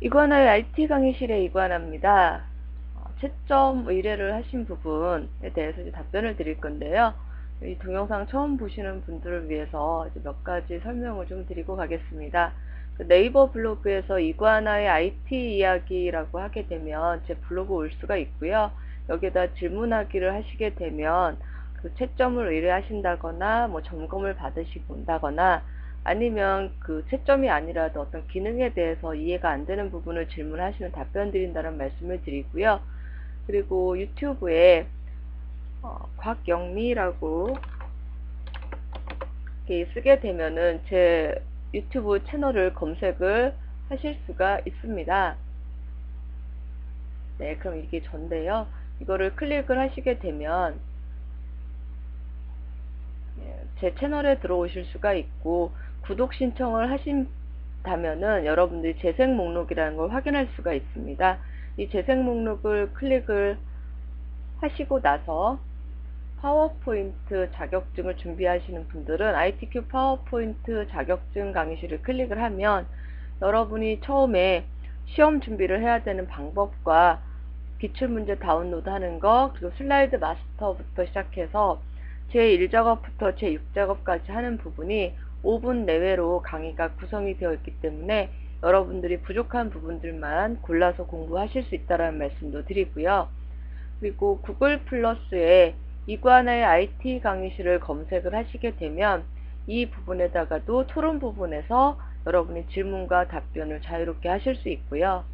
이관화의 IT 강의실의 이관화입니다. 채점 의뢰를 하신 부분에 대해서 이제 답변을 드릴 건데요. 이 동영상 처음 보시는 분들을 위해서 이제 몇 가지 설명을 좀 드리고 가겠습니다. 그 네이버 블로그에서 이관화의 IT 이야기라고 하게 되면 제 블로그 올 수가 있고요. 여기에다 질문하기를 하시게 되면 그 채점을 의뢰하신다거나 뭐 점검을 받으신다거나 아니면 그 채점이 아니라도 어떤 기능에 대해서 이해가 안 되는 부분을 질문하시면 답변 드린다는 말씀을 드리고요. 그리고 유튜브에 곽영미라고 쓰게 되면은 제 유튜브 채널을 검색을 하실 수가 있습니다. 네, 그럼 이게 전데요. 이거를 클릭을 하시게 되면 제 채널에 들어오실 수가 있고, 구독 신청을 하신다면은 여러분들이 재생 목록이라는 걸 확인할 수가 있습니다. 이 재생 목록을 클릭을 하시고 나서 파워포인트 자격증을 준비하시는 분들은 ITQ 파워포인트 자격증 강의실을 클릭을 하면 여러분이 처음에 시험 준비를 해야 되는 방법과 기출문제 다운로드 하는 거, 그리고 슬라이드 마스터부터 시작해서 제1작업부터 제6작업까지 하는 부분이 5분 내외로 강의가 구성이 되어 있기 때문에 여러분들이 부족한 부분들만 골라서 공부하실 수 있다는 말씀도 드리고요. 그리고 구글 플러스에 이관의 IT 강의실을 검색을 하시게 되면 이 부분에다가도 토론 부분에서 여러분이 질문과 답변을 자유롭게 하실 수 있고요.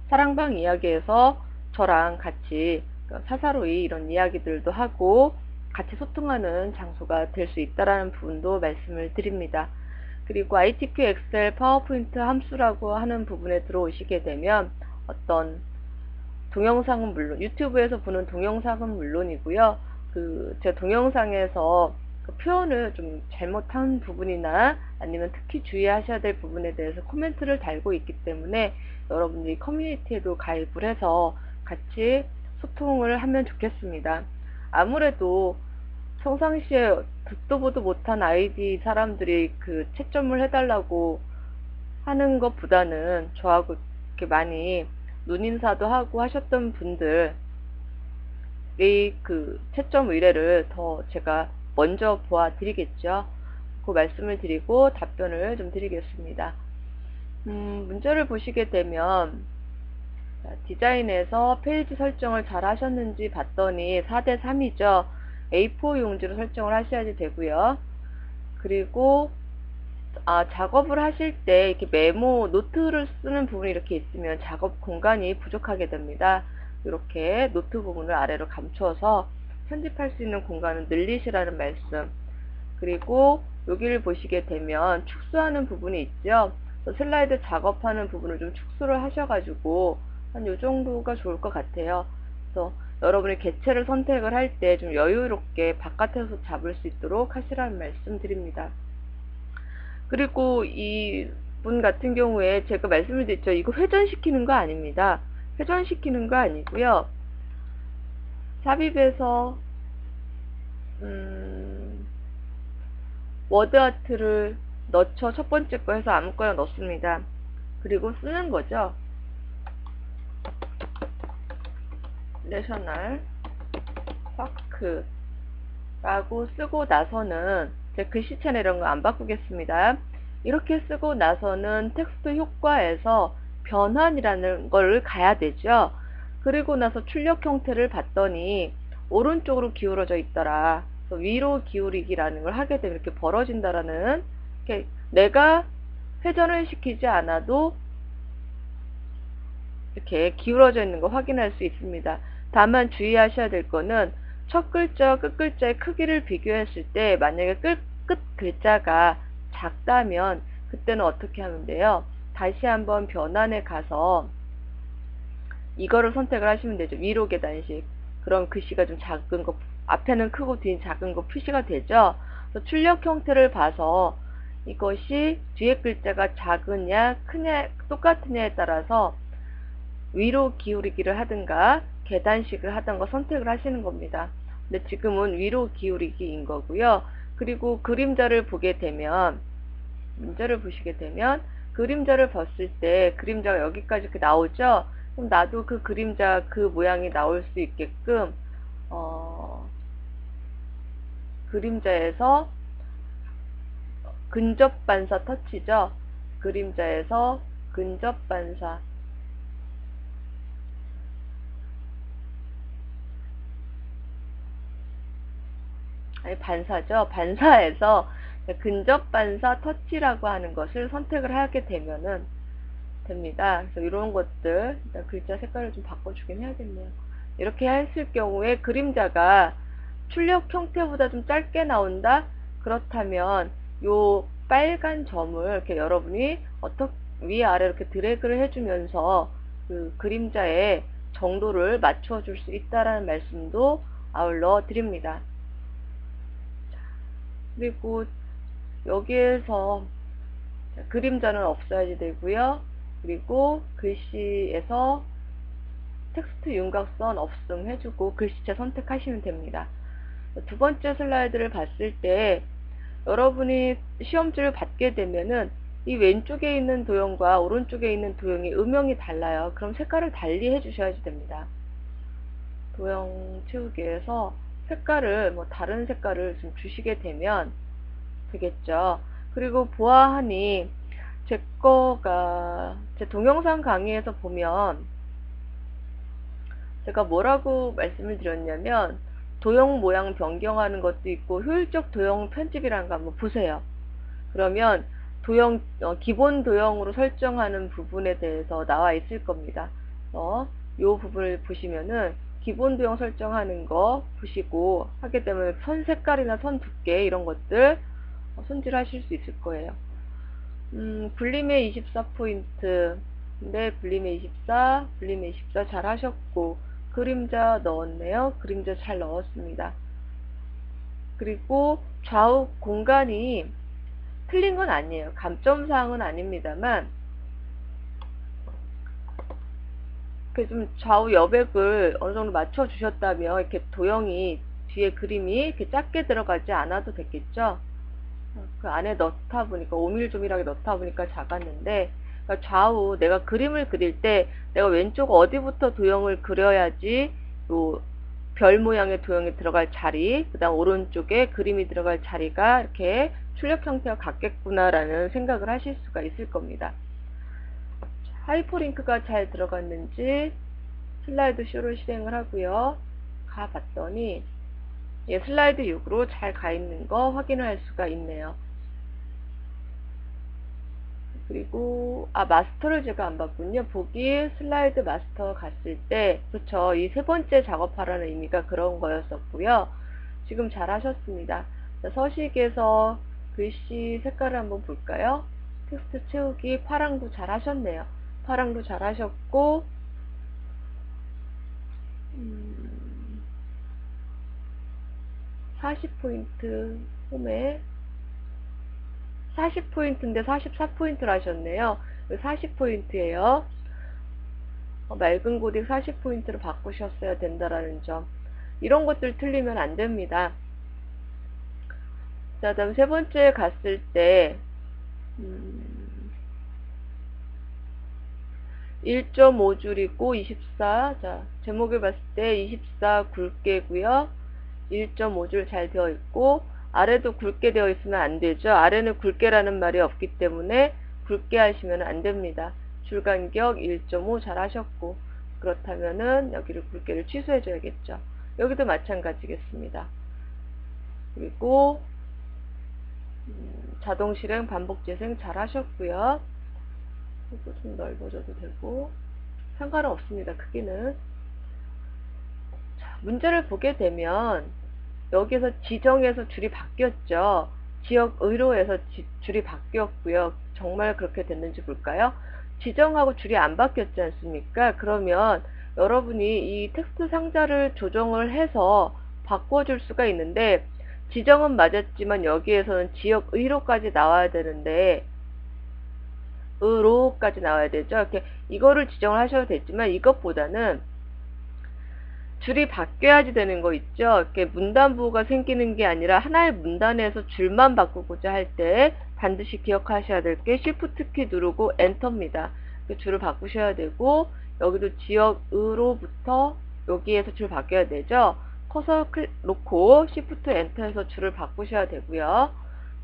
사랑방 이야기에서 저랑 같이 사사로이 이런 이야기들도 하고 같이 소통하는 장소가 될 수 있다는 부분도 말씀을 드립니다. 그리고 ITQ 엑셀 파워포인트 함수라고 하는 부분에 들어오시게 되면 어떤 동영상은 물론 유튜브에서 보는 동영상은 물론이고요. 제 동영상에서 그 표현을 좀 잘못한 부분이나 아니면 특히 주의하셔야 될 부분에 대해서 코멘트를 달고 있기 때문에 여러분들이 커뮤니티에도 가입을 해서 같이 소통을 하면 좋겠습니다. 아무래도 평상시에 듣도 보도 못한 아이디 사람들이 그 채점을 해달라고 하는 것보다는 저하고 이렇게 많이 눈인사도 하고 하셨던 분들의 그 채점 의뢰를 더 제가 먼저 보아드리겠죠. 그 말씀을 드리고 답변을 좀 드리겠습니다. 문제를 보시게 되면 디자인에서 페이지 설정을 잘 하셨는지 봤더니 4대3이죠. A4 용지로 설정을 하셔야 되고요. 그리고 작업을 하실 때 이렇게 메모, 노트를 쓰는 부분이 이렇게 있으면 작업 공간이 부족하게 됩니다. 이렇게 노트 부분을 아래로 감춰서 편집할 수 있는 공간을 늘리시라는 말씀. 그리고 여기를 보시게 되면 축소하는 부분이 있죠. 슬라이드 작업하는 부분을 좀 축소를 하셔가지고 한 요 정도가 좋을 것 같아요. 그래서 여러분이 개체를 선택을 할 때 좀 여유롭게 바깥에서 잡을 수 있도록 하시라는 말씀 드립니다. 그리고 이분 같은 경우에 제가 말씀을 드렸죠. 이거 회전시키는 거 아닙니다. 회전시키는 거 아니고요. 삽입에서 워드아트를 넣죠. 첫 번째 거 해서 아무거나 넣습니다. 그리고 쓰는 거죠. 내셔널 파크라고 쓰고 나서는 제 글씨체나 이런 거 안 바꾸겠습니다. 이렇게 쓰고 나서는 텍스트 효과에서 변환이라는 걸 가야 되죠. 그리고 나서 출력 형태를 봤더니 오른쪽으로 기울어져 있더라. 위로 기울이기라는 걸 하게 되면 이렇게 벌어진다라는, 이렇게 내가 회전을 시키지 않아도 이렇게 기울어져 있는 거 확인할 수 있습니다. 다만 주의하셔야 될 거는 첫 글자와 끝 글자의 크기를 비교했을 때 만약에 끝 글자가 작다면 그때는 어떻게 하면 돼요? 다시 한번 변환에 가서 이거를 선택을 하시면 되죠. 위로 계단식. 그럼 글씨가 좀 작은 거, 앞에는 크고 뒤는 작은 거 표시가 되죠. 그래서 출력 형태를 봐서 이것이 뒤에 글자가 작으냐 크냐 똑같으냐에 따라서 위로 기울이기를 하든가 계단식을 하든가 선택을 하시는 겁니다. 근데 지금은 위로 기울이기인 거고요. 그리고 그림자를 보게 되면, 문제를 보시게 되면 그림자를 봤을 때 그림자가 여기까지 이렇게 나오죠? 그럼 나도 그 그림자 그 모양이 나올 수 있게끔 그림자에서 근접 반사 터치죠. 그림자에서 근접 반사, 아니 반사죠. 반사에서 근접 반사 터치라고 하는 것을 선택을 하게 되면은 됩니다. 그래서 이런 것들, 일단 글자 색깔을 좀 바꿔주긴 해야겠네요. 이렇게 했을 경우에 그림자가 출력 형태보다 좀 짧게 나온다? 그렇다면 요 빨간 점을 이렇게 여러분이 위아래 이렇게 드래그를 해주면서 그 그림자의 정도를 맞춰줄 수 있다라는 말씀도 아울러 드립니다. 그리고 여기에서 그림자는 없어야지 되고요. 그리고 글씨에서 텍스트 윤곽선 없음 해주고 글씨체 선택하시면 됩니다. 두 번째 슬라이드를 봤을 때 여러분이 시험지를 받게 되면은 이 왼쪽에 있는 도형과 오른쪽에 있는 도형이 음영이 달라요. 그럼 색깔을 달리 해주셔야지 됩니다. 도형 채우기에서 색깔을 다른 색깔을 좀 주시게 되면 되겠죠. 그리고 보아하니 제 동영상 강의에서 보면 제가 뭐라고 말씀을 드렸냐면 도형 모양 변경하는 것도 있고 효율적 도형 편집이라는 거 한번 보세요. 그러면 도형 기본 도형으로 설정하는 부분에 대해서 나와 있을 겁니다. 이 부분을 보시면은 기본 도형 설정하는 거 보시고 하게 되면 선 색깔이나 선 두께 이런 것들 손질하실 수 있을 거예요. 불림의 24포인트 네, 불림의 24, 불림의 24 잘 하셨고 그림자 넣었네요. 그림자 잘 넣었습니다. 그리고 좌우 공간이 틀린 건 아니에요. 감점사항은 아닙니다만 좀 좌우 여백을 어느 정도 맞춰 주셨다면 이렇게 도형이 뒤에 그림이 이렇게 작게 들어가지 않아도 됐겠죠. 그 안에 넣다 보니까 오밀조밀하게 넣다 보니까 작았는데, 그러니까 좌우 내가 그림을 그릴 때 내가 왼쪽 어디부터 도형을 그려야지 요 별 모양의 도형이 들어갈 자리, 그 다음 오른쪽에 그림이 들어갈 자리가 이렇게 출력 형태가 같겠구나라는 생각을 하실 수가 있을 겁니다. 하이퍼링크가 잘 들어갔는지 슬라이드 쇼를 실행을 하고요. 가봤더니 슬라이드 6으로 잘 가 있는 거 확인을 할 수가 있네요. 그리고 마스터를 제가 안 봤군요. 보기 슬라이드 마스터 갔을 때 그렇죠. 이 세 번째 작업하라는 의미가 그런 거였었고요. 지금 잘 하셨습니다. 자, 서식에서 글씨 색깔을 한번 볼까요? 텍스트 채우기 파랑도 잘 하셨네요. 파랑도 잘 하셨고 40포인트 홈에 40포인트인데 44포인트를 하셨네요. 40포인트예요. 맑은 고딕 40포인트로 바꾸셨어야 된다라는 점. 이런 것들 틀리면 안 됩니다. 자, 다음 세 번째 갔을 때 1.5줄이고 24. 자, 제목을 봤을 때 24 굵게고요. 1.5줄 잘 되어 있고 아래도 굵게 되어 있으면 안 되죠. 아래는 굵게라는 말이 없기 때문에 굵게 하시면 안 됩니다. 줄간격 1.5 잘 하셨고, 그렇다면은 여기를 굵게를 취소해 줘야겠죠. 여기도 마찬가지겠습니다. 그리고 자동 실행 반복 재생 잘 하셨고요. 이거 좀 넓어져도 되고 상관은 없습니다. 크기는. 자, 문제를 보게 되면 여기서 지정에서 줄이 바뀌었죠. 지역 의로에서 줄이 바뀌었고요. 정말 그렇게 됐는지 볼까요? 지정하고 줄이 안 바뀌었지 않습니까? 그러면 여러분이 이 텍스트 상자를 조정을 해서 바꿔줄 수가 있는데, 지정은 맞았지만 여기에서는 지역 의로까지 나와야 되는데 의로까지 나와야 되죠. 이렇게 이거를 지정을 하셔도 됐지만 이것보다는 줄이 바뀌어야지 되는 거 있죠. 이렇게 문단부호가 생기는 게 아니라 하나의 문단에서 줄만 바꾸고자 할 때 반드시 기억하셔야 될 게 Shift 키 누르고 엔터입니다. 줄을 바꾸셔야 되고, 여기도 지역으로부터 여기에서 줄 바뀌어야 되죠. 커서 놓고 Shift 엔터해서 줄을 바꾸셔야 되고요.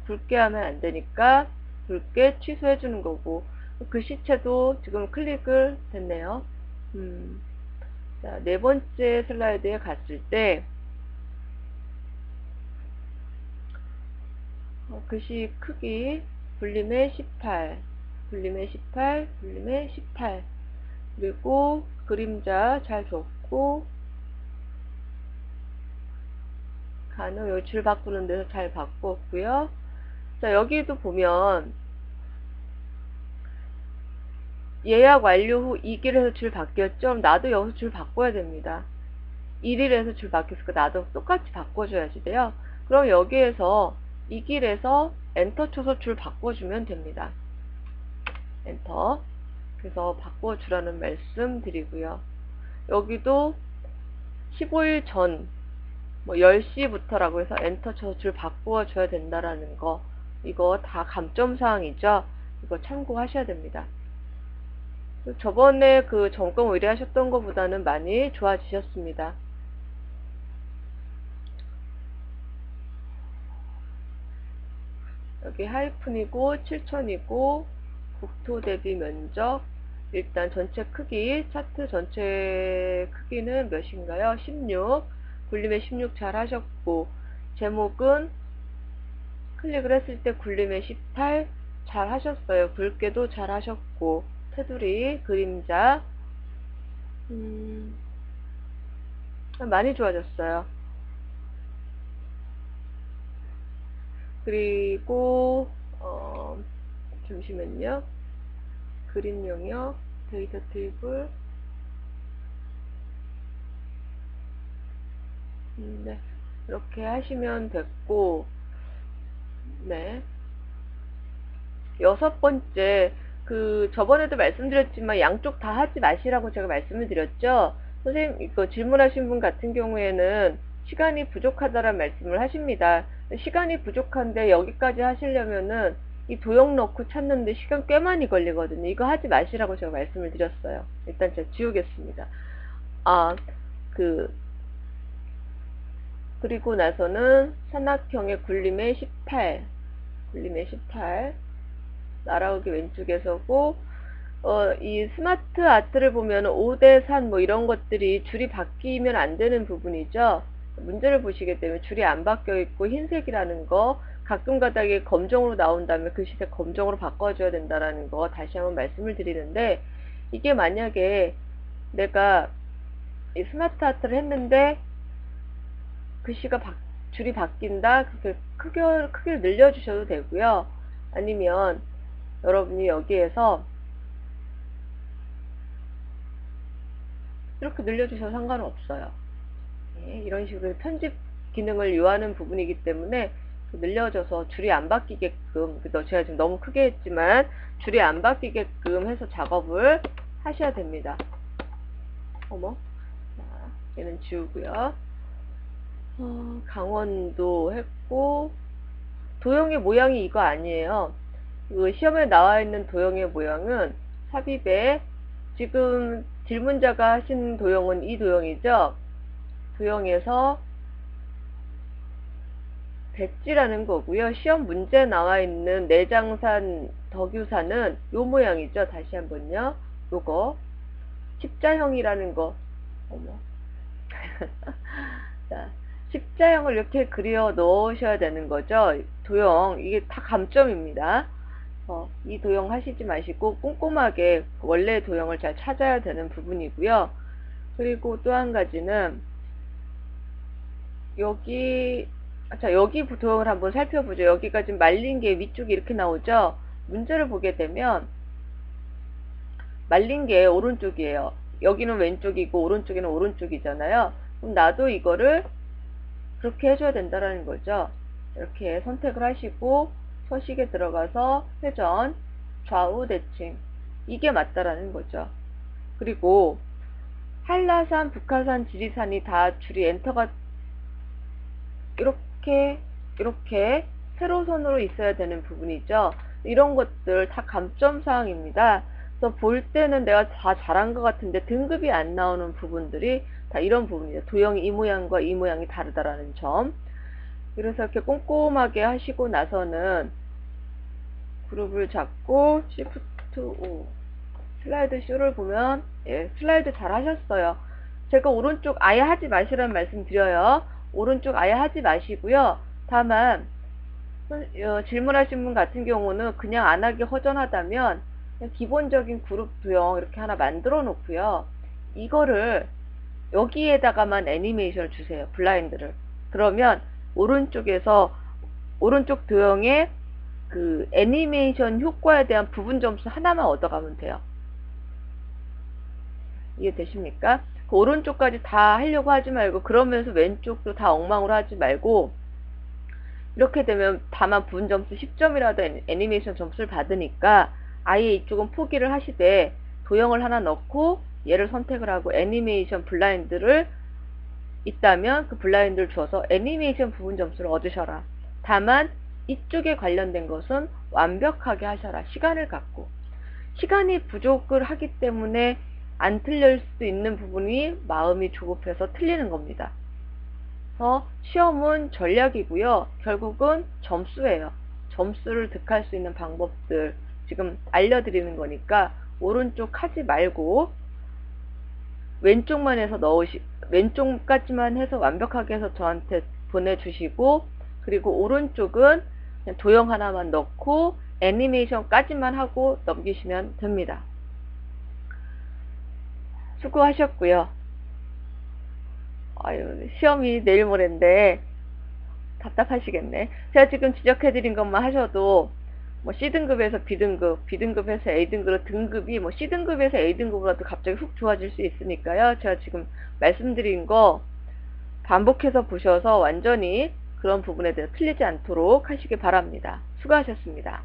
굵게 하면 안 되니까 굵게 취소해 주는 거고, 글씨체도 지금 클릭을 됐네요. 자, 네 번째 슬라이드에 갔을 때 글씨 크기 불림의 18, 불림의 18, 불림의 18, 그리고 그림자 잘 줬고, 간호 요 줄 바꾸는 데서 잘 바꿨고요. 자, 여기도 보면 예약 완료 후 2길에서 줄 바뀌었죠? 그럼 나도 여기서 줄 바꿔야 됩니다. 1일에서 줄 바뀌었으니까 나도 똑같이 바꿔줘야지 돼요. 그럼 여기에서 2길에서 엔터 쳐서 줄 바꿔주면 됩니다. 엔터. 그래서 바꿔주라는 말씀 드리고요. 여기도 15일 전, 뭐 10시부터라고 해서 엔터 쳐서 줄 바꿔줘야 된다라는 거, 이거 다 감점사항이죠. 이거 참고하셔야 됩니다. 저번에 그 점검 의뢰하셨던 것보다는 많이 좋아지셨습니다. 여기 하이픈이고 7,000이고 국토 대비 면적, 일단 전체 크기, 차트 전체 크기는 몇인가요? 16, 굴림의 16 잘 하셨고, 제목은 클릭을 했을 때 굴림의 18 잘 하셨어요. 굵게도 잘 하셨고, 테두리, 그림자 많이 좋아졌어요. 그리고 잠시만요. 그림 영역, 데이터 테이블, 네, 이렇게 하시면 됐고, 네, 여섯 번째, 저번에도 말씀드렸지만 양쪽 다 하지 마시라고 제가 말씀을 드렸죠. 선생님, 이거 질문하신 분 같은 경우에는 시간이 부족하다라는 말씀을 하십니다. 시간이 부족한데 여기까지 하시려면은 이 도형 넣고 찾는데 시간 꽤 많이 걸리거든요. 이거 하지 마시라고 제가 말씀을 드렸어요. 일단 제가 지우겠습니다. 그리고 나서는 삼각형의 굴림의 18, 굴림의 18, 날아오기 왼쪽에서고, 이 스마트 아트를 보면 5대3 뭐 이런 것들이 줄이 바뀌면 안 되는 부분이죠. 문제를 보시게 되면 줄이 안 바뀌어 있고 흰색이라는 거, 가끔 가다가 검정으로 나온다면 글씨색 검정으로 바꿔줘야 된다라는 거 다시 한번 말씀을 드리는데, 이게 만약에 내가 이 스마트 아트를 했는데 글씨가 줄이 바뀐다, 크기를 늘려주셔도 되고요. 아니면 여러분이 여기에서 이렇게 늘려주셔도 상관은 없어요. 네, 이런 식으로 편집 기능을 요하는 부분이기 때문에 늘려줘서 줄이 안 바뀌게끔, 제가 지금 너무 크게 했지만 줄이 안 바뀌게끔 해서 작업을 하셔야 됩니다. 어머, 자, 얘는 지우고요. 강원도 했고, 도형의 모양이 이거 아니에요. 시험에 나와 있는 도형의 모양은 삽입에, 지금 질문자가 하신 도형은 이 도형이죠. 도형에서 배지라는 거고요. 시험 문제 나와 있는 내장산, 덕유산은 요 모양이죠. 다시 한번요. 요거 십자형이라는 거. 어머. 자, 십자형을 이렇게 그려 넣으셔야 되는 거죠. 도형, 이게 다 감점입니다. 이 도형 하시지 마시고 꼼꼼하게 원래 도형을 잘 찾아야 되는 부분이고요. 그리고 또 한 가지는 여기 도형을 한번 살펴보죠. 여기가 지금 말린 게 위쪽이 이렇게 나오죠. 문제를 보게 되면 말린 게 오른쪽이에요. 여기는 왼쪽이고 오른쪽에는 오른쪽이잖아요. 그럼 나도 이거를 그렇게 해줘야 된다라는 거죠. 이렇게 선택을 하시고 서식에 들어가서 회전, 좌우 대칭, 이게 맞다라는 거죠. 그리고 한라산, 북한산, 지리산이 다 줄이 엔터가 이렇게 세로선으로 있어야 되는 부분이죠. 이런 것들 다 감점사항입니다. 그래서 볼 때는 내가 다 잘한 것 같은데 등급이 안 나오는 부분들이 다 이런 부분이에요. 도형이 이 모양과 이 모양이 다르다라는 점. 그래서 이렇게 꼼꼼하게 하시고 나서는 그룹을 잡고 Shift O 슬라이드 쇼를 보면 슬라이드 잘 하셨어요. 제가 오른쪽 아예 하지 마시라는 말씀 드려요. 오른쪽 아예 하지 마시고요. 다만 질문하신 분 같은 경우는 그냥 안 하기 허전하다면 그냥 기본적인 그룹 도형 이렇게 하나 만들어 놓고요. 이거를 여기에다가만 애니메이션을 주세요. 블라인드를. 그러면 오른쪽에서 오른쪽 도형의 그 애니메이션 효과에 대한 부분 점수 하나만 얻어가면 돼요. 이해되십니까? 그 오른쪽까지 다 하려고 하지 말고 그러면서 왼쪽도 다 엉망으로 하지 말고 이렇게 되면 다만 부분 점수 10점이라도 애니메이션 점수를 받으니까 아예 이쪽은 포기를 하시되 도형을 하나 넣고 얘를 선택을 하고 애니메이션 블라인드를 있다면 그 블라인드를 줘서 애니메이션 부분 점수를 얻으셔라. 다만 이쪽에 관련된 것은 완벽하게 하셔라. 시간을 갖고. 시간이 부족을 하기 때문에 안 틀릴 수도 있는 부분이 마음이 조급해서 틀리는 겁니다. 그래서 시험은 전략이고요. 결국은 점수예요. 점수를 득할 수 있는 방법들 지금 알려드리는 거니까 오른쪽 하지 말고 왼쪽만 해서 왼쪽까지만 해서 완벽하게 해서 저한테 보내주시고 그리고 오른쪽은 그냥 도형 하나만 넣고 애니메이션까지만 하고 넘기시면 됩니다. 수고하셨고요. 아유, 시험이 내일 모레인데 답답하시겠네. 제가 지금 지적해드린 것만 하셔도 뭐 C등급에서 B등급, B등급에서 A등급으로 등급이 뭐 C등급에서 A등급으로도 갑자기 훅 좋아질 수 있으니까요. 제가 지금 말씀드린 거 반복해서 보셔서 완전히 그런 부분에 대해서 틀리지 않도록 하시기 바랍니다. 수고하셨습니다.